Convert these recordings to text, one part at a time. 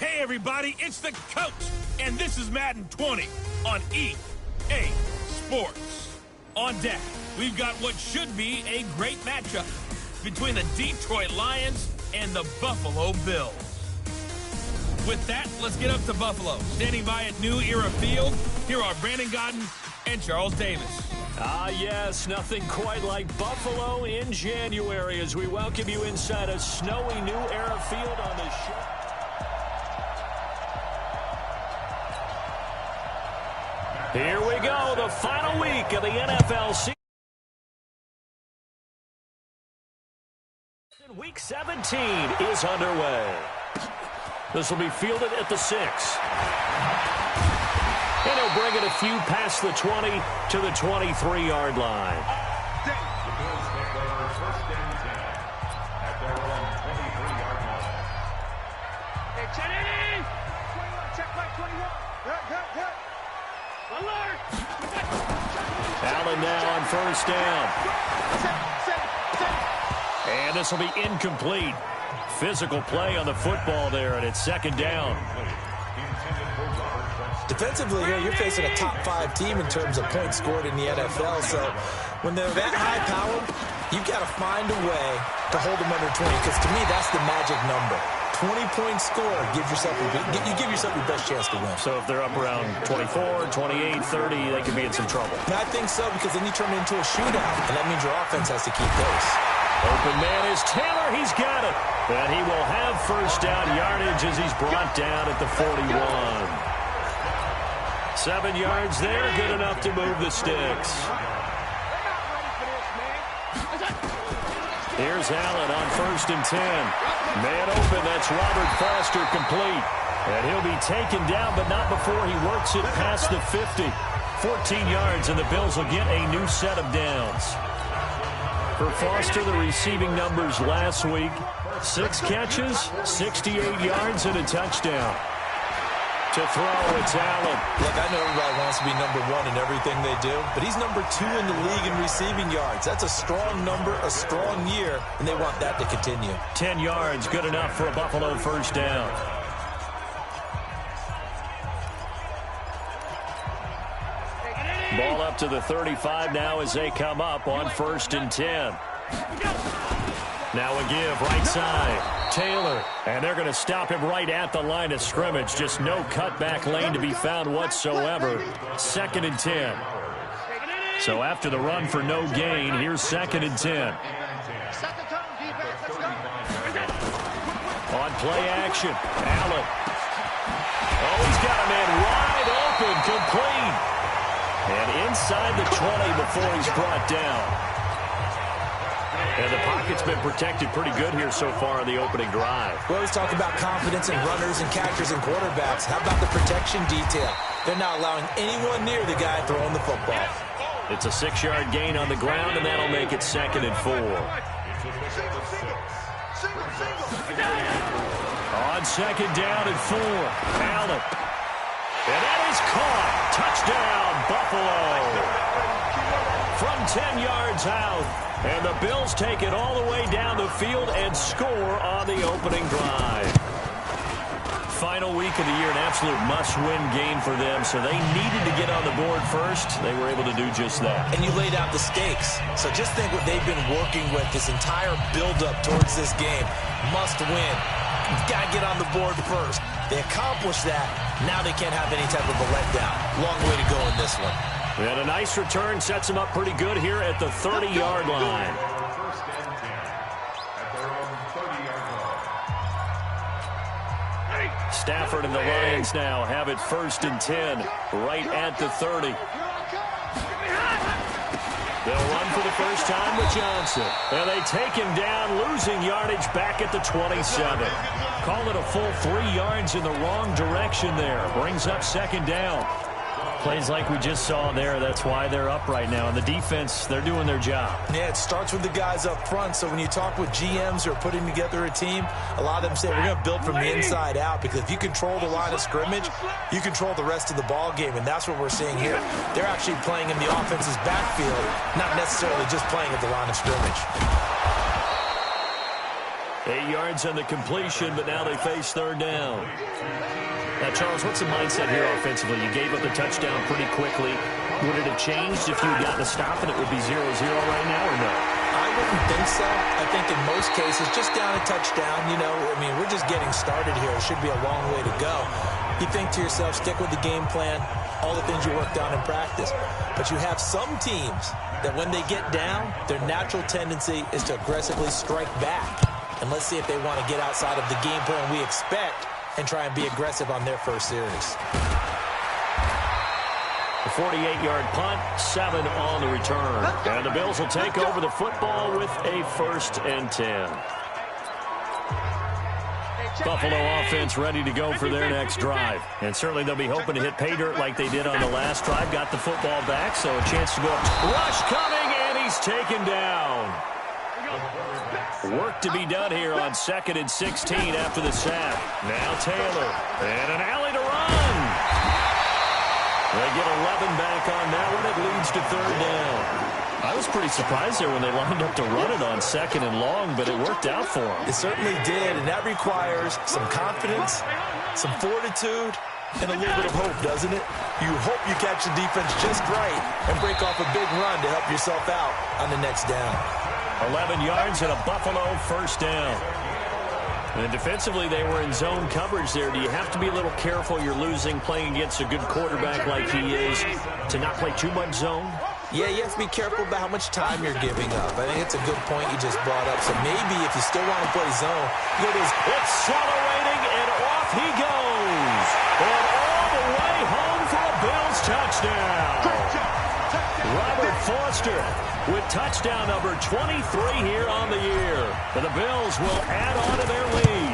Hey everybody, it's the coach, and this is Madden 20 on EA Sports. On deck, we've got what should be a great matchup between the Detroit Lions and the Buffalo Bills. With that, let's get up to Buffalo. Standing by at New Era Field, here are Brandon Godden and Charles Davis. Yes, nothing quite like Buffalo in January as we welcome you inside a snowy New Era Field on this show. Here we go, the final week of the NFL season. Week 17 is underway. This will be fielded at the 6. And he'll bring it a few past the 20 to the 23-yard line. Allen now on first down. And this will be incomplete. Physical play on the football there, and it's second down. Defensively here, you're facing a top 5 team in terms of points scored in the NFL. So when they're that high powered, you've got to find a way to hold them under 20. Because to me, that's the magic number. 20-point score, you give yourself your best chance to win. So if they're up around 24, 28, 30, they could be in some trouble. I think so, because then you turn it into a shootout, and that means your offense has to keep pace. Open man is Taylor. He's got it. And he will have first down yardage as he's brought down at the 41. 7 yards there, good enough to move the sticks. Here's Allen on first and 10. Man open, that's Robert Foster complete. And he'll be taken down, but not before he works it past the 50. 14 yards, and the Bills will get a new set of downs. For Foster, the receiving numbers last week, 6 catches, 68 yards, and a touchdown. To throw, it's Allen. Look, I know everybody wants to be number 1 in everything they do, but he's number 2 in the league in receiving yards. That's a strong number, a strong year, and they want that to continue. 10 yards, good enough for a Buffalo first down. Ball up to the 35 now as they come up on first and 10. Now a give, right side. Taylor, and they're going to stop him right at the line of scrimmage. Just no cutback lane to be found whatsoever. Second and 10. So after the run for no gain, here's second and 10. On play action, Allen. Oh, he's got a man wide open, complete. And inside the 20 before he's brought down. And the pocket's been protected pretty good here so far in the opening drive. We always talk about confidence in runners and catchers and quarterbacks. How about the protection detail? They're not allowing anyone near the guy throwing the football. It's a 6-yard gain on the ground, and that'll make it second and 4. On second down and 4, Allen. And that is caught. Touchdown, Buffalo. From 10 yards out. And the Bills take it all the way down the field and score on the opening drive. Final week of the year, an absolute must-win game for them, so they needed to get on the board first. They were able to do just that. And you laid out the stakes. So just think what they've been working with this entire build-up towards this game. Must win. You've got to get on the board first. They accomplished that. Now they can't have any type of a letdown. Long way to go in this one. And a nice return sets them up pretty good here at the 30-yard line. Stafford and the Lions now have it first and 10 right at the 30. They'll run for the first time with Johnson. And they take him down, losing yardage back at the 27. Call it a full 3 yards in the wrong direction there. Brings up second down. Plays like we just saw there, that's why they're up right now. And the defense, they're doing their job. Yeah, it starts with the guys up front. So when you talk with GMs who are putting together a team, a lot of them say we're going to build from the inside out, because if you control the line of scrimmage, you control the rest of the ball game, and that's what we're seeing here. They're actually playing in the offense's backfield, not necessarily just playing at the line of scrimmage. 8 yards on the completion, but now they face third down. Now, Charles, what's the mindset here offensively? You gave up the touchdown pretty quickly. Would it have changed if you had gotten a stop and it would be 0-0 right now, or no? I wouldn't think so. I think in most cases, just down a touchdown, we're just getting started here. It should be a long way to go. You think to yourself, stick with the game plan, all the things you worked on in practice. But you have some teams that when they get down, their natural tendency is to aggressively strike back. And let's see if they want to get outside of the game plan we expect and try and be aggressive on their first series. A 48-yard punt, 7 on the return. And the Bills will take over the football with a 1st and 10. Buffalo offense ready to go for their next drive. And certainly they'll be hoping to hit pay dirt like they did on the last drive. Got the football back, so a chance to go up. Rush coming, and he's taken down. Work to be done here on 2nd and 16 after the sack. Now Taylor, and an alley to run. They get 11 back on that one. It leads to third down. I was pretty surprised there when they lined up to run it on 2nd and long, but it worked out for them. It certainly did, and that requires some confidence, some fortitude, and a little bit of hope, doesn't it? You hope you catch the defense just right and break off a big run to help yourself out on the next down. 11 yards and a Buffalo 1st down. And defensively, they were in zone coverage there. Do you have to be a little careful? You're losing, playing against a good quarterback like he is, to not play too much zone? Yeah, you have to be careful about how much time you're giving up. I think it's a good point you just brought up. So maybe if you still want to play zone, you know, accelerating, and off he goes. And all the way home for a Bills touchdown. Robert Foster with touchdown number 23 here on the year. And the Bills will add on to their lead.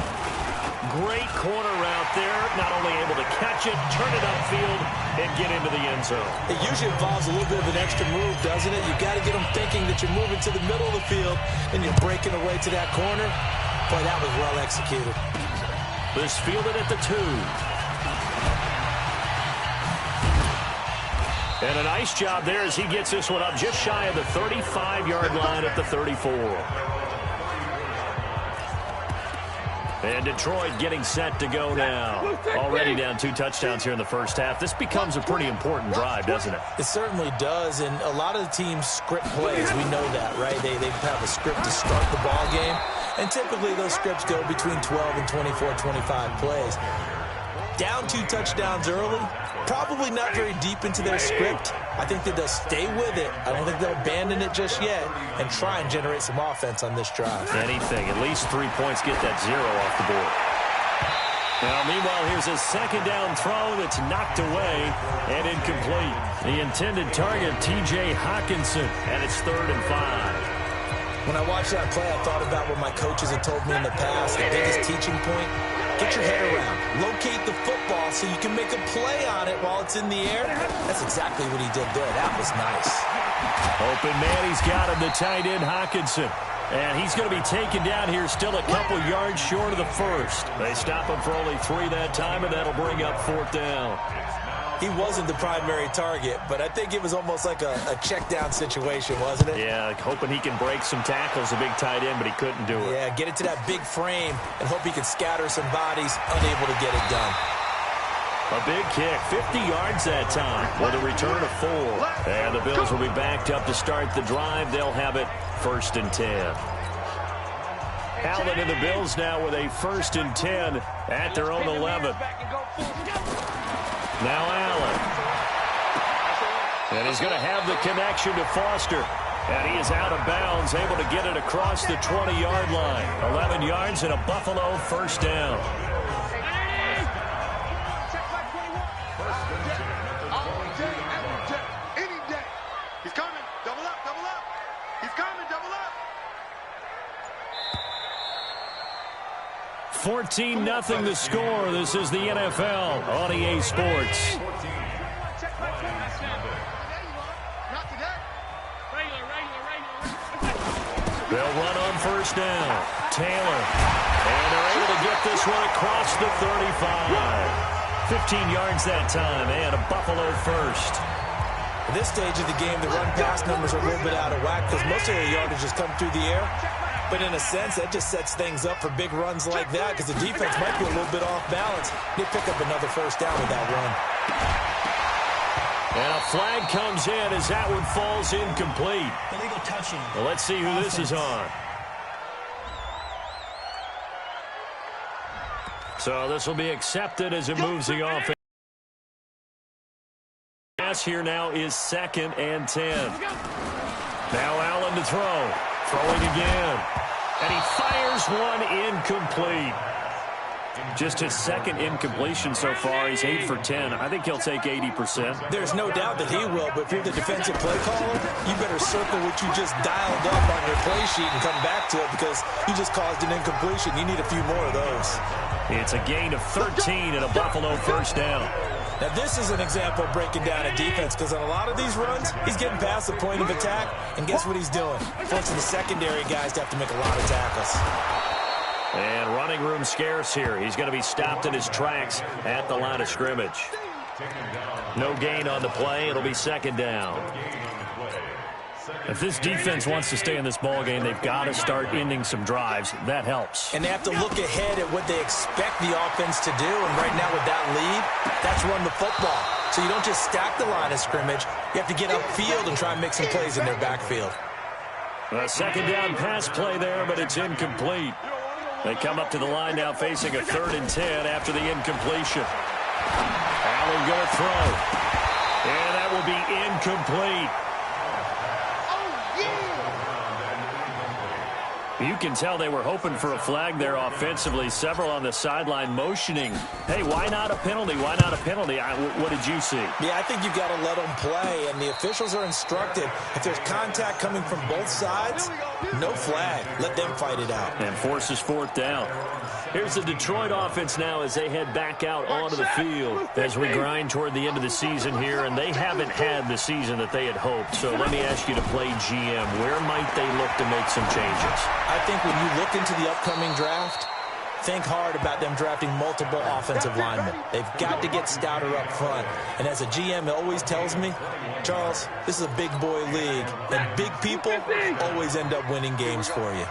Great corner route there. Not only able to catch it, turn it upfield, and get into the end zone. It usually involves a little bit of an extra move, doesn't it? You've got to get them thinking that you're moving to the middle of the field and you're breaking away to that corner. Boy, that was well executed. This fielded at the 2. And a nice job there as he gets this one up just shy of the 35-yard line at the 34. And Detroit getting set to go now. Already down 2 touchdowns here in the first half. This becomes a pretty important drive, doesn't it? It certainly does, and a lot of the teams script plays. We know that, right? They have a script to start the ball game, and typically those scripts go between 12 and 24, 25 plays. Down 2 touchdowns early, probably not very deep into their script. I think that they'll stay with it. I don't think they'll abandon it just yet and try and generate some offense on this drive. Anything. At least 3 points, get that 0 off the board. Now, meanwhile, here's a 2nd down throw that's knocked away and incomplete. The intended target, T.J. Hawkinson, and it's 3rd and 5. When I watched that play, I thought about what my coaches had told me in the past. The biggest teaching point, get your head around. Locate the football so you can make a play on it while it's in the air. That's exactly what he did there. That was nice. Open man, he's got him, the tight end, Hawkinson. And he's going to be taken down here still a couple yards short of the 1st. They stop him for only 3 that time, and that'll bring up 4th down. He wasn't the primary target, but I think it was almost like a check down situation, wasn't it? Yeah, like hoping he can break some tackles, a big tight end, but he couldn't do it. Yeah, get it to that big frame and hope he can scatter some bodies, unable to get it done. A big kick, 50 yards that time with a return of 4. And the Bills will be backed up to start the drive. They'll have it 1st and 10. Allen and the Bills now with a 1st and 10 at their own 11. Now Allen. And he's going to have the connection to Foster. And he is out of bounds, able to get it across the 20-yard line. 11 yards and a Buffalo 1st down. He's coming. Double up, double up. He's coming, double up. 14-0 the score. This is the NFL on EA Sports. They'll run on 1st down. Taylor. And they're able to get this one across the 35. 15 yards that time, and a Buffalo 1st. At this stage of the game, the run-pass numbers are a little bit out of whack because most of their yardage has come through the air. But in a sense, that just sets things up for big runs like that because the defense might be a little bit off balance. They pick up another first down with that run. And a flag comes in as that one falls incomplete. Illegal touching. Well, let's see who this is on. So this will be accepted as it moves the offense. Pass here now is 2nd and 10. Now Allen to throw. Throwing again. And he fires one incomplete. Just his 2nd incompletion so far. He's 8 for 10. I think he'll take 80%. There's no doubt that he will, but if you're the defensive play caller, you better circle what you just dialed up on your play sheet and come back to it because you just caused an incompletion. You need a few more of those. It's a gain of 13 and a Buffalo first down. Now, this is an example of breaking down a defense because on a lot of these runs, he's getting past the point of attack, and guess what he's doing? Forcing the secondary guys to have to make a lot of tackles. And running room scarce here. He's going to be stopped in his tracks at the line of scrimmage. No gain on the play. It'll be 2nd down. If this defense wants to stay in this ballgame, they've got to start ending some drives. That helps. And they have to look ahead at what they expect the offense to do. And right now with that lead, that's run the football. So you don't just stack the line of scrimmage. You have to get upfield and try and make some plays in their backfield. A 2nd down pass play there, but it's incomplete. They come up to the line now facing a 3rd and 10 after the incompletion. Allen going to throw. And that will be incomplete. You can tell they were hoping for a flag there offensively. Several on the sideline motioning. Hey, why not a penalty? Why not a penalty? What did you see? Yeah, I think you've got to let them play, and the officials are instructed. If there's contact coming from both sides, no flag. Let them fight it out. And forces 4th down. Here's the Detroit offense now as they head back out onto the field as we grind toward the end of the season here, and they haven't had the season that they had hoped. So let me ask you to play GM. Where might they look to make some changes? I think when you look into the upcoming draft, think hard about them drafting multiple offensive linemen. They've got to get stouter up front. And as a GM, it always tells me, Charles, this is a big boy league, and big people always end up winning games for you.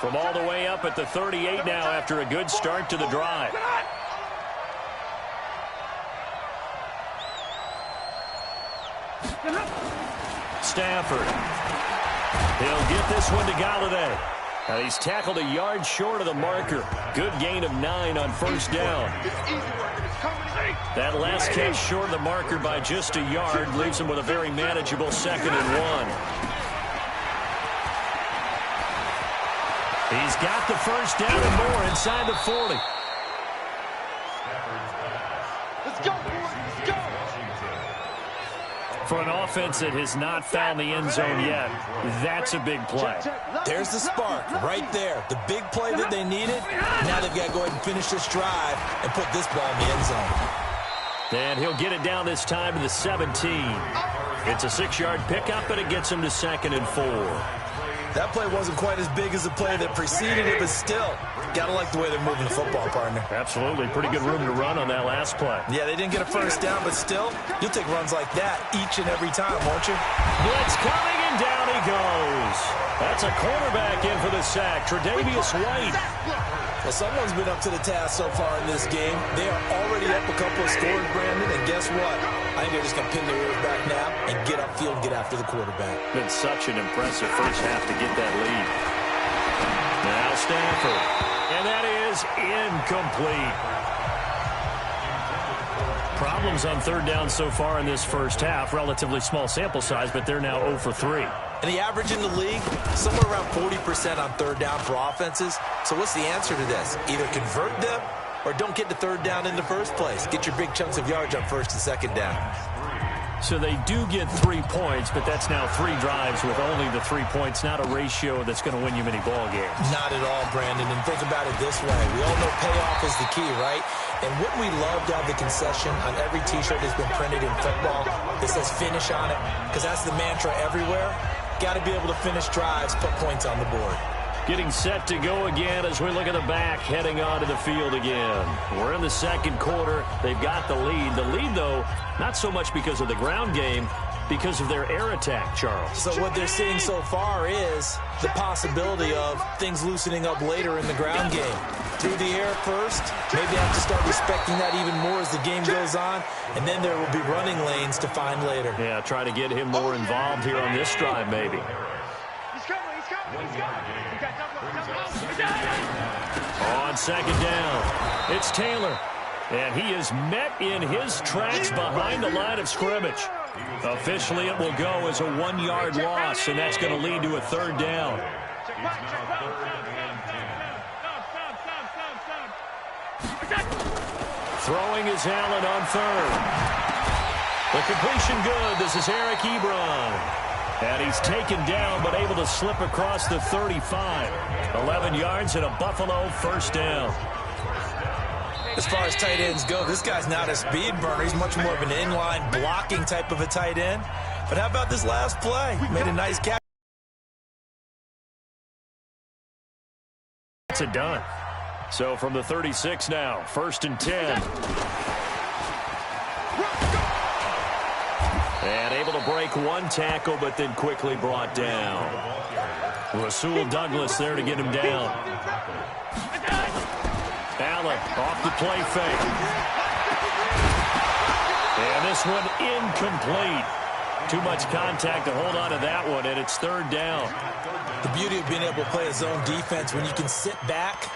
From all the way up at the 38 now after a good start to the drive. Stafford. He'll get this one to Galladay. And he's tackled a yard short of the marker. Good gain of 9 on first down. That last catch short of the marker by just a yard leaves him with a very manageable 2nd and 1. He's got the first down and more inside the 40. Let's go, boys. Let's go. For an offense that has not found the end zone yet, that's a big play. There's the spark right there. The big play that they needed. Now they've got to go ahead and finish this drive and put this ball in the end zone. And he'll get it down this time to the 17. It's a 6-yard pickup, and it gets him to 2nd and 4. That play wasn't quite as big as the play that preceded it, but still, got to like the way they're moving the football, partner. Absolutely. Pretty good room to run on that last play. Yeah, they didn't get a first down, but still, you'll take runs like that each and every time, won't you? Blitz coming, and down he goes. That's a quarterback in for the sack, Tre'Davious White. Well, someone's been up to the task so far in this game. They are already up a couple of scores, Brandon, and guess what? I think they're just going to pin their ears back now and get upfield and get after the quarterback. Been such an impressive first half to get that lead. Now Stafford. And that is incomplete. Problems on 3rd down so far in this first half. Relatively small sample size, but they're now 0 for 3. And the average in the league, somewhere around 40% on 3rd down for offenses. So what's the answer to this? Either convert them or don't get to 3rd down in the first place. Get your big chunks of yards on 1st and 2nd down. So they do get 3 points, but that's now 3 drives with only the 3 points. Not a ratio that's going to win you many ball games. Not at all, Brandon. And think about it this way. We all know payoff is the key, right? And wouldn't we love to have the concession on every T-shirt that's been printed in football that says finish on it? Because that's the mantra everywhere. Got to be able to finish drives, put points on the board. Getting set to go again as we look at the back, heading onto the field again. We're in the 2nd quarter. They've got the lead. The lead, though, not so much because of the ground game, because of their air attack, Charles. So what they're seeing so far is the possibility of things loosening up later in the ground game. Through the air first, maybe have to start respecting that even more as the game goes on, and then there will be running lanes to find later. Yeah, try to get him more involved here on this drive, maybe. On second down, it's Taylor, and he is met in his tracks behind the line of scrimmage. Officially, it will go as a 1-yard loss, and that's going to lead to a third down. Throwing is Allen on third. The completion good. This is Eric Ebron. And he's taken down, but able to slip across the 35. 11 yards and a Buffalo first down. As far as tight ends go, this guy's not a speed burner. He's much more of an inline blocking type of a tight end. But how about this last play? Made a nice catch. That's it done. So from the 36 now, 1st and 10. And able to break one tackle, but then quickly brought down. Rasul Douglas there to get him down. Allen off the play fake. And this one incomplete. Too much contact to hold on to that one, and it's third down. The beauty of being able to play a zone defense, when you can sit back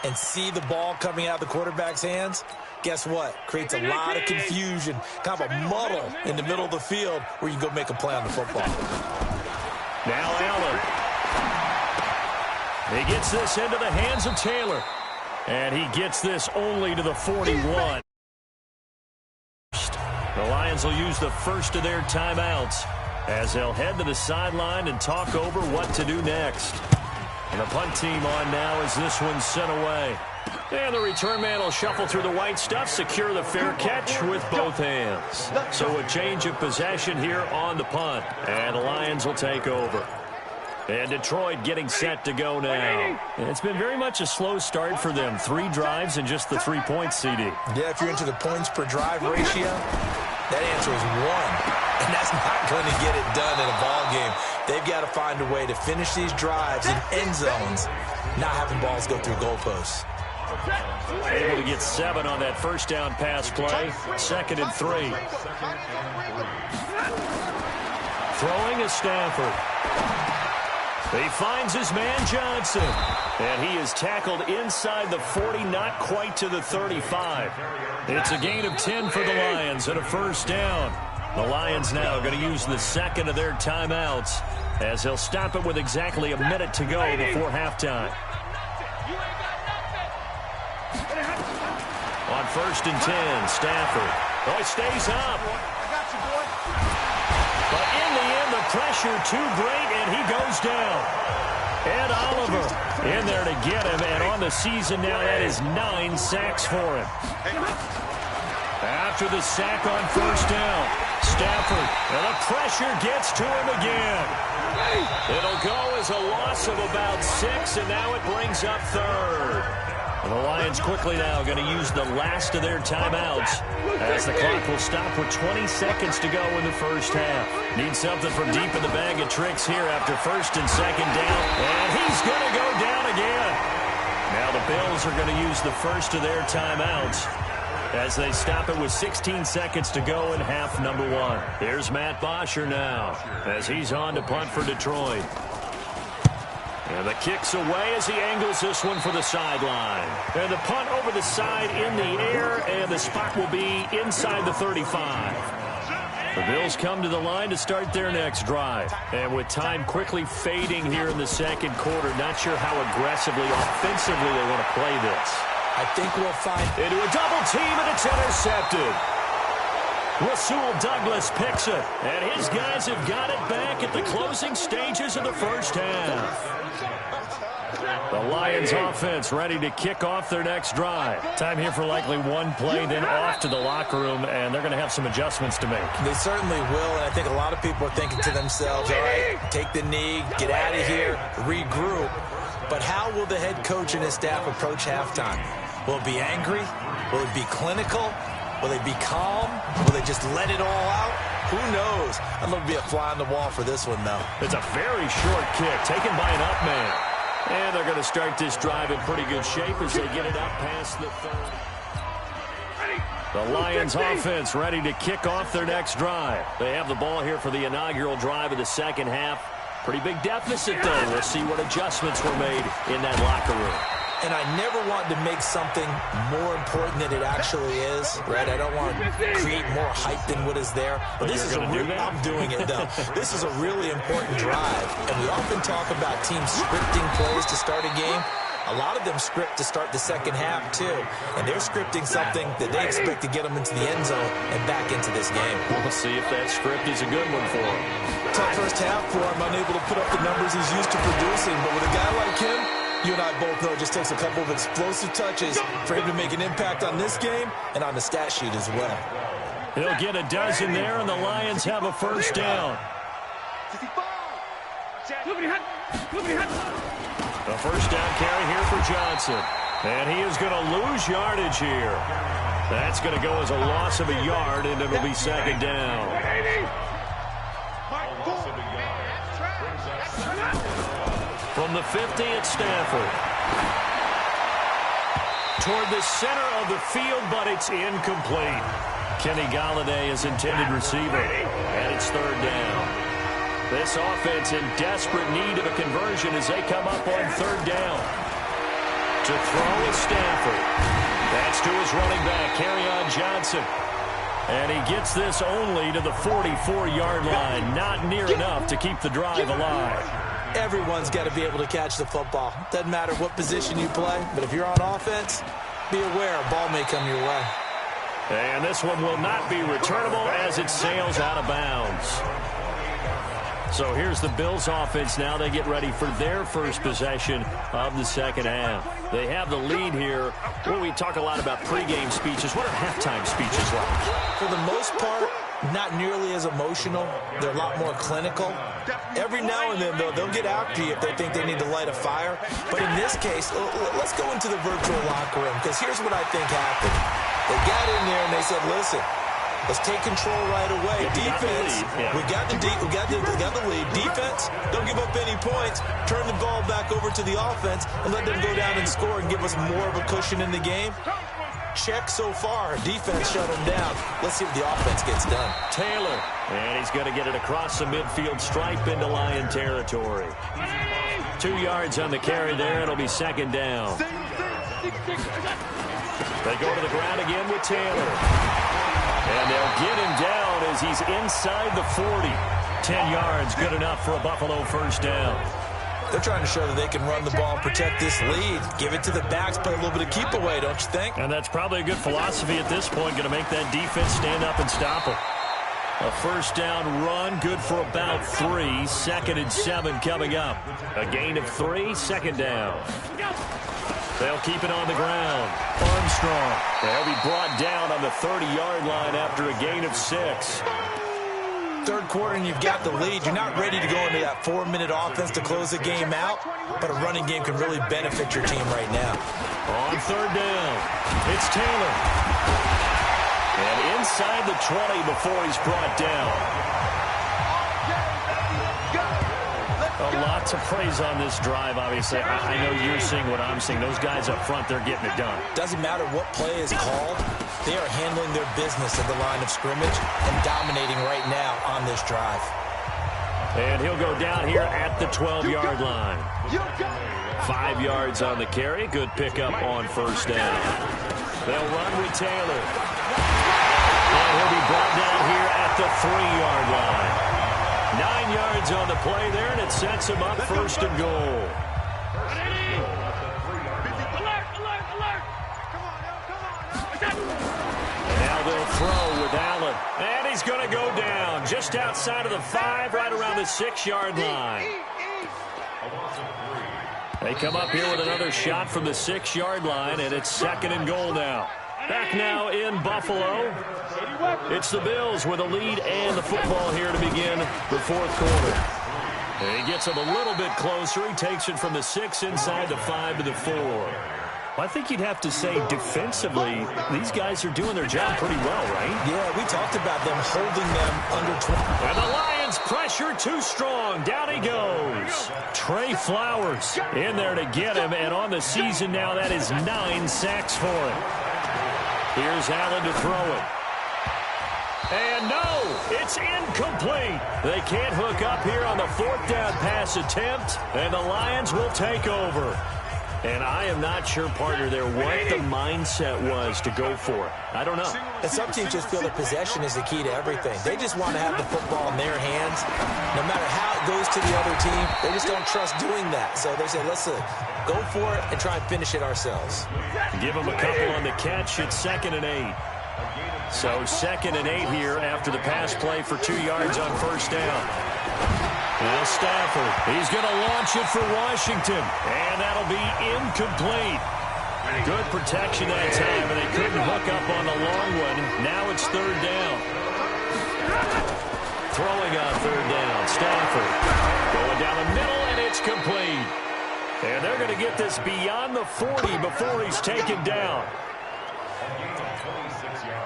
and see the ball coming out of the quarterback's hands, guess what? Creates a lot of confusion, kind of a muddle in the middle of the field where you can go make a play on the football. Now Allen. He gets this into the hands of Taylor. And he gets this only to the 41. The Lions will use the first of their timeouts as they'll head to the sideline and talk over what to do next. And the punt team on now as this one's sent away. And the return man will shuffle through the white stuff, secure the fair catch with both hands. So a change of possession here on the punt. And the Lions will take over. And Detroit getting set to go now. It's been very much a slow start for them. 3 drives and just the 3 points, CD. Yeah, if you're into the points per drive ratio, that answer is 1. And that's not going to get it done in a ball game. They've got to find a way to finish these drives in end zones, not having balls go through goalposts. Able to get 7 on that first down pass play. 2nd and 3. Throwing is Stafford. He finds his man Johnson. And he is tackled inside the 40, not quite to the 35. It's a gain of 10 for the Lions and a first down. The Lions now going to use the second of their timeouts as they'll stop it with exactly a minute to go before halftime. On 1st and 10, Stafford. Oh, he stays up. But in the end, the pressure too great, and he goes down. Ed Oliver in there to get him, and on the season now, that is 9 sacks for him. After the sack on first down, Stafford, and the pressure gets to him again. It'll go as a loss of about 6, and now it brings up third. And the Lions quickly now going to use the last of their timeouts as the clock will stop with 20 seconds to go in the first half. Need something from deep in the bag of tricks here after 1st and 2nd down. And he's going to go down again. Now the Bills are going to use the first of their timeouts as they stop it with 16 seconds to go in half number 1. Here's Matt Bosher now as he's on to punt for Detroit. And the kick's away as he angles this one for the sideline. And the punt over the side in the air, and the spot will be inside the 35. The Bills come to the line to start their next drive. And with time quickly fading here in the second quarter, not sure how aggressively, offensively they want to play this. I think we'll find into a double team, and it's intercepted. Rasul Douglas picks it, and his guys have got it back at the closing stages of the first half. The Lions offense ready to kick off their next drive. Time here for likely one play, then off to the locker room, and they're going to have some adjustments to make. They certainly will, and I think a lot of people are thinking to themselves, all right, take the knee, get out of here, regroup. But how will the head coach and his staff approach halftime? Will it be angry? Will it be clinical? Will they be calm? Will they just let it all out? Who knows? I'd love to be a fly on the wall for this one, though. It's a very short kick taken by an up man. And they're going to start this drive in pretty good shape as they get it up past the 30. The Lions offense ready to kick off their next drive. They have the ball here for the inaugural drive of the second half. Pretty big deficit, though. We'll see what adjustments were made in that locker room. And I never want to make something more important than it actually is, right? I don't want to create more hype than what is there. But this is I'm doing it, though. This is a really important drive. And we often talk about teams scripting plays to start a game. A lot of them script to start the second half, too. And they're scripting something that they expect to get them into the end zone and back into this game. We'll see if that script is a good one for him. Tough first half for him, unable to put up the numbers he's used to producing. But with a guy like him, you and I both know it just takes a couple of explosive touches for him to make an impact on this game and on the stat sheet as well. He'll get a dozen there, and the Lions have a first down. The first down carry here for Johnson. And he is going to lose yardage here. That's going to go as a loss of a yard, and it'll be second down. From the 50 at Stafford. Toward the center of the field, but it's incomplete. Kenny Golladay is intended receiver, and it's third down. This offense in desperate need of a conversion as they come up on third down. To throw is Stafford. That's to his running back, Kerryon Johnson. And he gets this only to the 44-yard line. Not near enough to keep the drive alive. Everyone's got to be able to catch the football. Doesn't matter what position you play, but if you're on offense, be aware a ball may come your way. And this one will not be returnable as it sails out of bounds. So here's the Bills offense now. They get ready for their first possession of the second half. They have the lead here. Well, we talk a lot about pregame speeches. What are halftime speeches like? For the most part, not nearly as emotional. They're a lot more clinical. Every now and then, though, they'll get after you if they think they need to light a fire. But in this case, let's go into the virtual locker room, because here's what I think happened. They got in there and they said, listen, let's take control right away. Defense, we got the lead. Defense, don't give up any points. Turn the ball back over to the offense and let them go down and score and give us more of a cushion in the game. Check so far. Defense shut him down. Let's see what the offense gets done. Taylor, and he's going to get it across the midfield stripe into Lion territory. 2 yards on the carry there. It'll be second down. They go to the ground again with Taylor. And they'll get him down as he's inside the 40. 10 yards, good enough for a Buffalo first down. They're trying to show that they can run the ball and protect this lead. Give it to the backs, play a little bit of keep away, don't you think? And that's probably a good philosophy at this point, going to make that defense stand up and stop them. A first down run, good for about 3. 2nd and 7 coming up. A gain of 3, second down. They'll keep it on the ground. Armstrong. They'll be brought down on the 30-yard line after a gain of 6. Third quarter and you've got the lead. You're not ready to go into that 4-minute offense to close the game out, but a running game can really benefit your team right now. On third down, it's Taylor. And inside the 20 before he's brought down. A lot to praise on this drive, obviously. I know you're seeing what I'm seeing. Those guys up front, they're getting it done. Doesn't matter what play is called. They are handling their business at the line of scrimmage and dominating right now on this drive. And he'll go down here at the 12-yard line. 5 yards on the carry. Good pickup on first down. They'll run with Taylor. And he'll be brought down here at the 3-yard line. 9 yards on the play there, and it sets him up first and goal. And now they'll throw with Allen. And he's going to go down just outside of the 5, right around the 6-yard line. They come up here with another shot from the 6-yard line, and it's 2nd and goal now. Back now in Buffalo. It's the Bills with a lead and the football here to begin the fourth quarter. And he gets him a little bit closer. He takes it from the 6 inside the 5 to the 4. I think you'd have to say defensively, these guys are doing their job pretty well, right? Yeah, we talked about them holding them under 20. And the Lions pressure too strong. Down he goes. Trey Flowers in there to get him. And on the season now, that is 9 sacks for him. Here's Allen to throw it. And no, it's incomplete. They can't hook up here on the 4th down pass attempt. And the Lions will take over. And I am not sure, partner, there what the mindset was to go for it. I don't know. And some teams just feel that possession is the key to everything. They just want to have the football in their hands. No matter how it goes to the other team, they just don't trust doing that. So they say, let's go for it and try and finish it ourselves. Give them a couple on the catch. It's 2nd and 8. So 2nd and 8 here after the pass play for 2 yards on 1st down. Now Stafford, he's going to launch it for Washington, and that'll be incomplete. Good protection that time, and they couldn't hook up on the long one. Now it's 3rd down. Throwing on 3rd down, Stafford. Going down the middle, and it's complete. And they're going to get this beyond the 40 before he's taken down.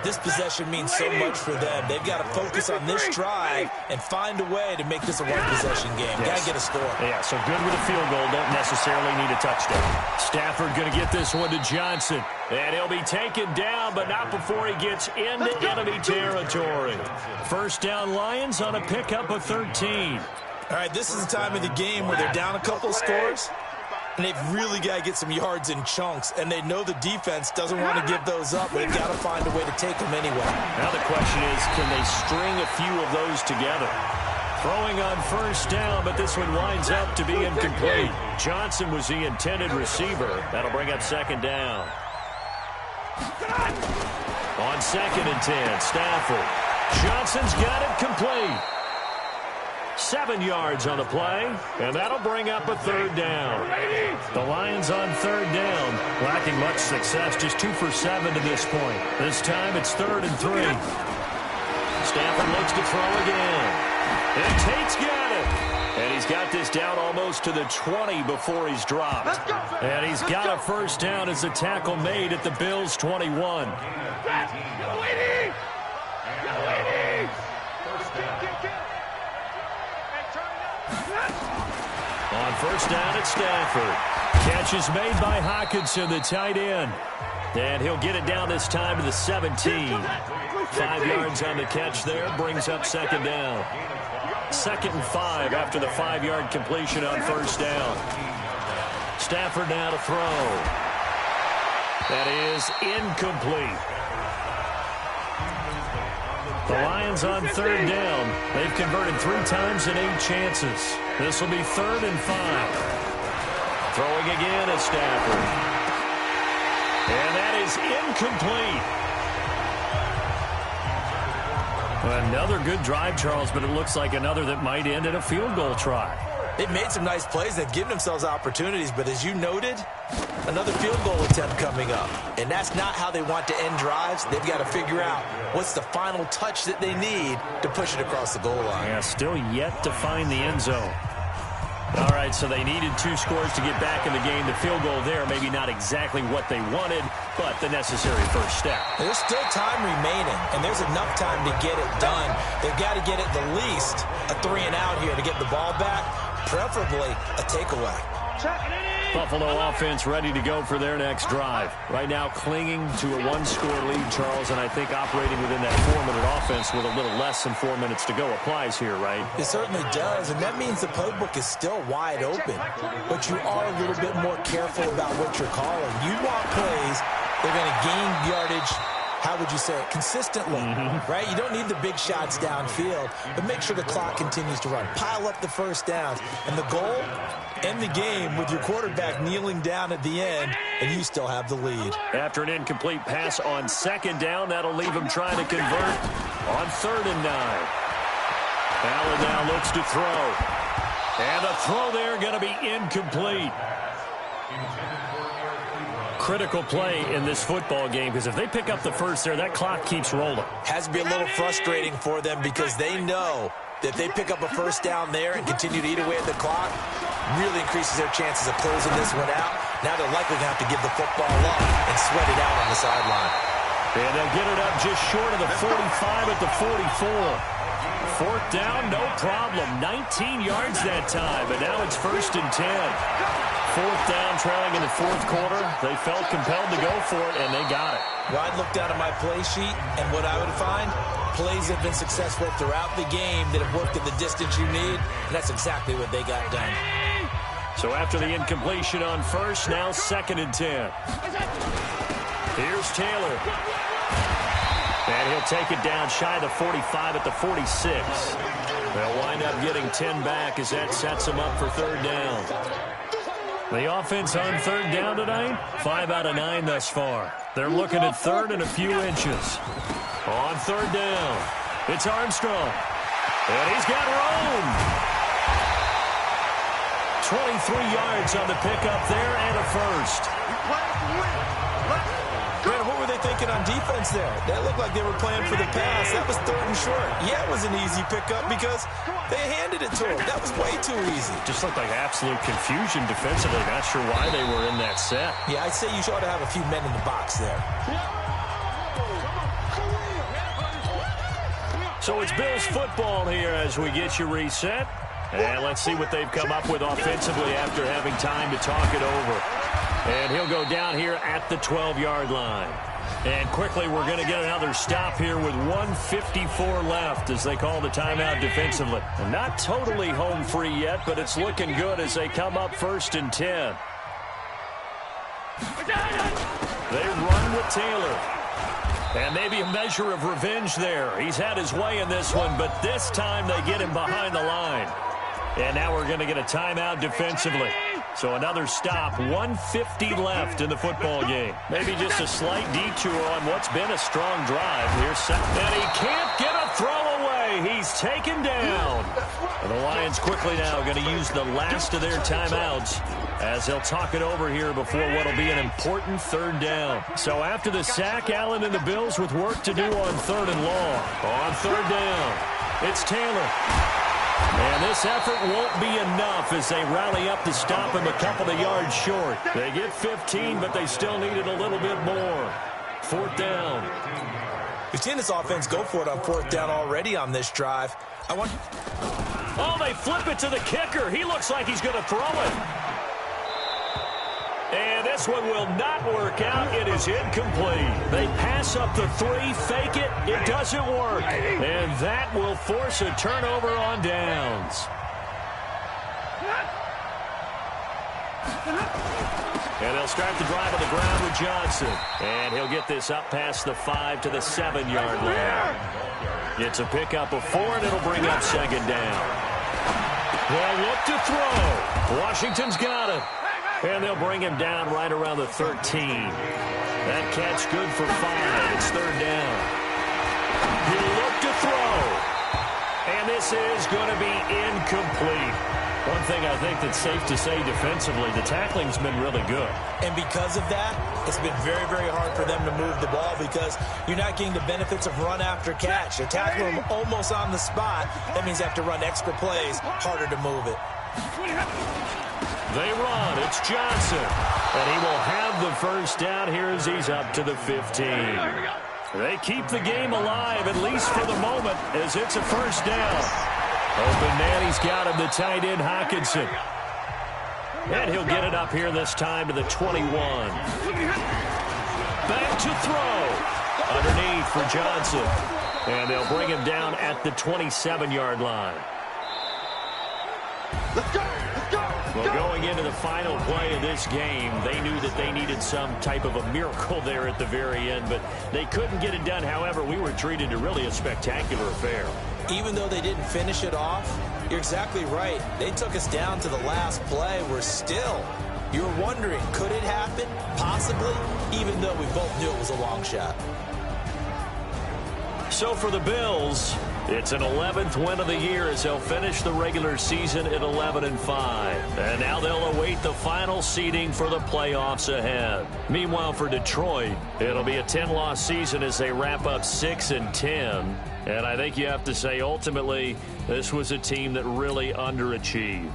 This possession means so much for them. They've got to focus on this drive and find a way to make this a one-possession game. Yes. Got to get a score. Yeah, so good with a field goal. Don't necessarily need a touchdown. Stafford going to get this one to Johnson. And he'll be taken down, but not before he gets into enemy territory. 1st down Lions on a pickup of 13. All right, this is the time of the game where they're down a couple of scores. And they've really got to get some yards in chunks. And they know the defense doesn't want to give those up. They've got to find a way to take them anyway. Now the question is, can they string a few of those together? Throwing on 1st down, but this one winds up to be incomplete. Johnson was the intended receiver. That'll bring up 2nd down. On 2nd and 10, Stafford. Johnson's got it complete. 7 yards on the play, and that'll bring up a 3rd down. The Lions on 3rd down, lacking much success, just 2 for 7 to this point. This time it's 3rd and 3. Stafford looks to throw again. And Tate's got it. And he's got this down almost to the 20 before he's dropped. And he's got a 1st down as a tackle made at the Bills' 21. On 1st down, it's Stafford. Catch is made by Hockenson, the tight end. And he'll get it down this time to the 17. 5 yards on the catch there, brings up 2nd down. 2nd and 5 after the 5-yard completion on 1st down. Stafford now to throw. That is incomplete. The Lions on 3rd down. They've converted 3 times in 8 chances. This will be 3rd and 5. Throwing again at Stafford. And that is incomplete. Another good drive, Charles, but it looks like another that might end in a field goal try. They've made some nice plays. They've given themselves opportunities, but as you noted, another field goal attempt coming up. And that's not how they want to end drives. They've got to figure out what's the final touch that they need to push it across the goal line. Yeah, still yet to find the end zone. All right, so they needed 2 scores to get back in the game. The field goal there, maybe not exactly what they wanted, but the necessary first step. There's still time remaining, and there's enough time to get it done. They've got to get at the least a 3-and-out here to get the ball back, preferably a takeaway. Buffalo offense ready to go for their next drive. Right now clinging to a 1-score lead, Charles, and I think operating within that 4-minute offense with a little less than 4 minutes to go applies here, right? It certainly does, and that means the playbook is still wide open. But you are a little bit more careful about what you're calling. You want plays that are going to gain yardage, how would you say it, consistently, right? You don't need the big shots downfield, but make sure the clock continues to run. Pile up the first downs, and the goal, end the game with your quarterback kneeling down at the end, and you still have the lead. After an incomplete pass on 2nd down, that'll leave him trying to convert on 3rd and 9. Allen now looks to throw. And the throw there going to be incomplete. Critical play in this football game, because if they pick up the first there, that clock keeps rolling. Has to be a little frustrating for them because they know that if they pick up a first down there and continue to eat away at the clock, really increases their chances of closing this one out. Now they're likely going to have to give the football up and sweat it out on the sideline. And they'll get it up just short of the 45 at the 44. Fourth down, no problem. 19 yards that time, but now it's 1st and 10. Fourth down, trailing in the fourth quarter. They felt compelled to go for it, and they got it. Well, I'd look down at my play sheet, and what I would find, plays have been successful throughout the game that have worked at the distance you need, and that's exactly what they got done. So after the incompletion on first, now 2nd and 10. Here's Taylor. And he'll take it down shy of the 45 at the 46. They'll wind up getting 10 back as that sets them up for 3rd down. The offense on 3rd down tonight, 5 out of 9 thus far. They're looking at 3rd and a few inches. On 3rd down, it's Armstrong. And he's got room. 23 yards on the pickup there and a first. Man, what were they thinking on defense there? That looked like they were playing for the pass. That was 3rd and short. Yeah, it was an easy pickup because they handed it to him. That was way too easy. Just looked like absolute confusion defensively. Not sure why they were in that set. Yeah, I'd say you ought to have a few men in the box there. So it's Bills football here as we get you reset. And let's see what they've come up with offensively after having time to talk it over. And he'll go down here at the 12-yard line. And quickly, we're going to get another stop here with 1:54 left as they call the timeout defensively. And not totally home free yet, but it's looking good as they come up 1st and 10. They run with Taylor. And maybe a measure of revenge there. He's had his way in this one, but this time they get him behind the line. And now we're going to get a timeout defensively. So another stop, 1:50 left in the football game. Maybe just a slight detour on what's been a strong drive. Here's second. And he can't get a throw away. He's taken down. And the Lions quickly now going to use the last of their timeouts as they'll talk it over here before what will be an important 3rd down. So after the sack, Allen and the Bills with work to do on 3rd and long. On 3rd down, it's Taylor. And this effort won't be enough as they rally up to stop him a couple of yards short. They get 15, but they still needed a little bit more. 4th down. We've seen this offense go for it on 4th down already on this drive. Oh, they flip it to the kicker. He looks like he's going to throw it. And this one will not work out. It is incomplete. They pass up the 3, fake it. It doesn't work. And that will force a turnover on downs. And they'll start the drive on the ground with Johnson. And he'll get this up past the 5 to the 7-yard line. It's a pickup of 4, and it'll bring up 2nd down. They'll look to throw. Washington's got it. And they'll bring him down right around the 13. That catch good for 5. It's 3rd down. He'll look to throw. And this is going to be incomplete. One thing I think that's safe to say defensively, the tackling's been really good. And because of that, it's been very, very hard for them to move the ball because you're not getting the benefits of run after catch. You're tackling them almost on the spot. That means you have to run extra plays, harder to move it. They run. It's Johnson. And he will have the 1st down here as he's up to the 15. They keep the game alive, at least for the moment, as it's a 1st down. Open man, he's got him, the tight end, Hockenson. And he'll get it up here this time to the 21. Back to throw. Underneath for Johnson. And they'll bring him down at the 27-yard line. Let's go! Well, going into the final play of this game, they knew that they needed some type of a miracle there at the very end, but they couldn't get it done. However, we were treated to really a spectacular affair. Even though they didn't finish it off, you're exactly right. They took us down to the last play. We're still, you're wondering, could it happen? Possibly, even though we both knew it was a long shot. So for the Bills, it's an 11th win of the year as they'll finish the regular season at 11-5. And now they'll await the final seeding for the playoffs ahead. Meanwhile, for Detroit, it'll be a 10-loss season as they wrap up 6-10. And I think you have to say, ultimately, this was a team that really underachieved.